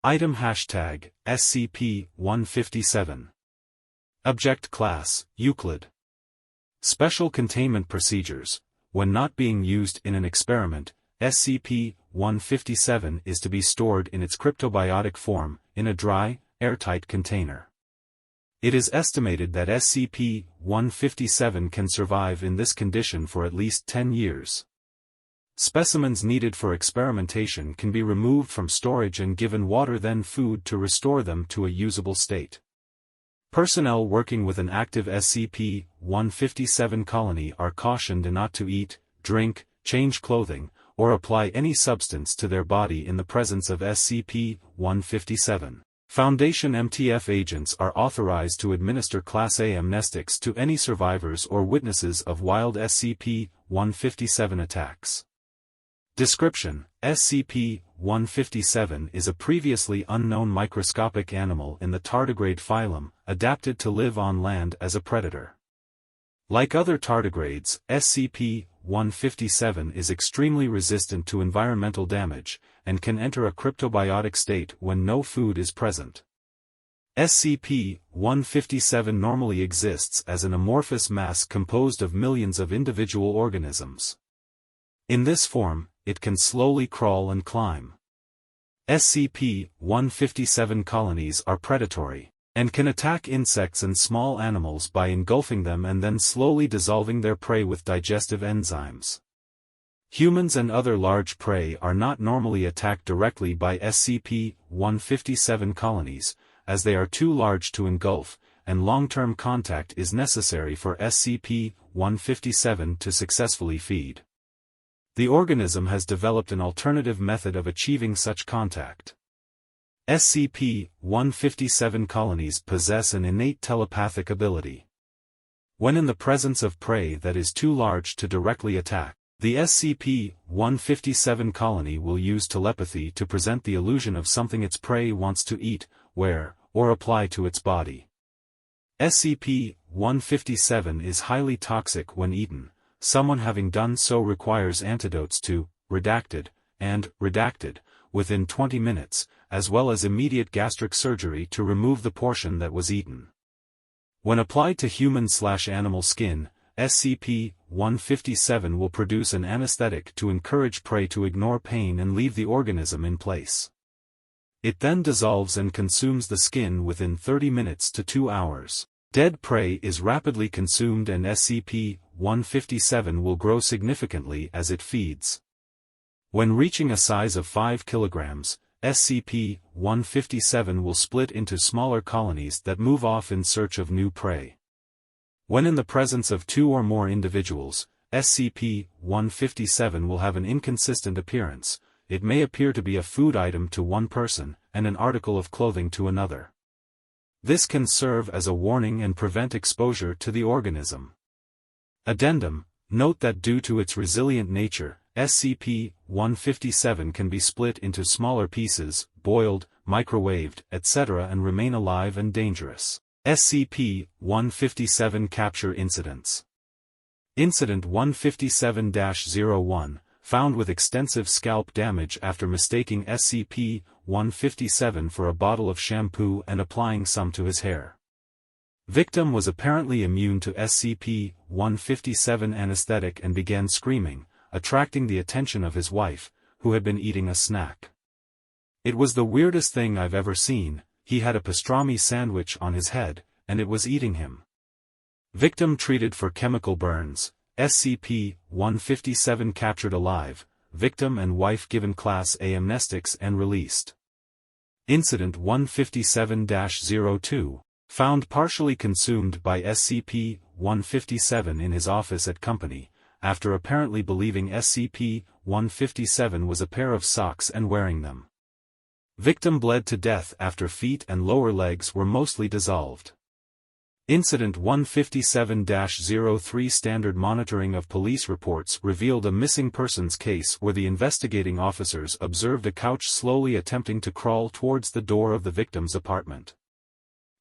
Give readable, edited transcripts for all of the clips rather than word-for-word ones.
Item hashtag, SCP-157. Object Class, Euclid. Special Containment Procedures. When not being used in an experiment, SCP-157 is to be stored in its cryptobiotic form, in a dry, airtight container. It is estimated that SCP-157 can survive in this condition for at least 10 years. Specimens needed for experimentation can be removed from storage and given water then food to restore them to a usable state. Personnel working with an active SCP-157 colony are cautioned not to eat, drink, change clothing, or apply any substance to their body in the presence of SCP-157. Foundation MTF agents are authorized to administer Class A amnestics to any survivors or witnesses of wild SCP-157 attacks. Description: SCP-157 is a previously unknown microscopic animal in the tardigrade phylum, adapted to live on land as a predator. Like other tardigrades, SCP-157 is extremely resistant to environmental damage, and can enter a cryptobiotic state when no food is present. SCP-157 normally exists as an amorphous mass composed of millions of individual organisms. In this form, it can slowly crawl and climb. SCP-157 colonies are predatory, and can attack insects and small animals by engulfing them and then slowly dissolving their prey with digestive enzymes. Humans and other large prey are not normally attacked directly by SCP-157 colonies, as they are too large to engulf, and long-term contact is necessary for SCP-157 to successfully feed. The organism has developed an alternative method of achieving such contact. SCP-157 colonies possess an innate telepathic ability. When in the presence of prey that is too large to directly attack, the SCP-157 colony will use telepathy to present the illusion of something its prey wants to eat, wear, or apply to its body. SCP-157 is highly toxic when eaten. Someone having done so requires antidotes to redacted and redacted within 20 minutes, as well as immediate gastric surgery to remove the portion that was eaten. When applied to human/animal skin, SCP-157 will produce an anesthetic to encourage prey to ignore pain and leave the organism in place. It then dissolves and consumes the skin within 30 minutes to 2 hours. Dead prey is rapidly consumed and SCP-157 will grow significantly as it feeds. When reaching a size of 5 kilograms, SCP-157 will split into smaller colonies that move off in search of new prey. When in the presence of 2 or more individuals, SCP-157 will have an inconsistent appearance. It may appear to be a food item to one person, and an article of clothing to another. This can serve as a warning and prevent exposure to the organism. Addendum: note that due to its resilient nature, SCP-157 can be split into smaller pieces, boiled, microwaved, etc. and remain alive and dangerous. SCP-157 Capture Incidents. Incident 157-01, found with extensive scalp damage after mistaking SCP-157 for a bottle of shampoo and applying some to his hair. Victim was apparently immune to SCP-157 anesthetic and began screaming, attracting the attention of his wife, who had been eating a snack. "It was the weirdest thing I've ever seen. He had a pastrami sandwich on his head, and it was eating him." Victim treated for chemical burns. SCP-157 captured alive. Victim and wife given Class A amnestics and released. Incident 157-02, found partially consumed by SCP-157 in his office at company, after apparently believing SCP-157 was a pair of socks and wearing them. Victim bled to death after feet and lower legs were mostly dissolved. Incident 157-03 Standard monitoring of police reports revealed a missing persons case where the investigating officers observed a couch slowly attempting to crawl towards the door of the victim's apartment.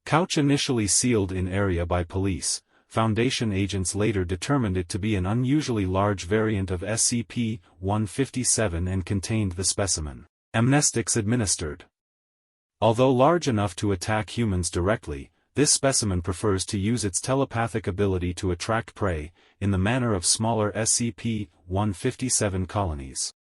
Couch initially sealed in area by police, Foundation agents later determined it to be an unusually large variant of SCP-157 and contained the specimen. Amnestics administered. Although large enough to attack humans directly, this specimen prefers to use its telepathic ability to attract prey, in the manner of smaller SCP-157 colonies.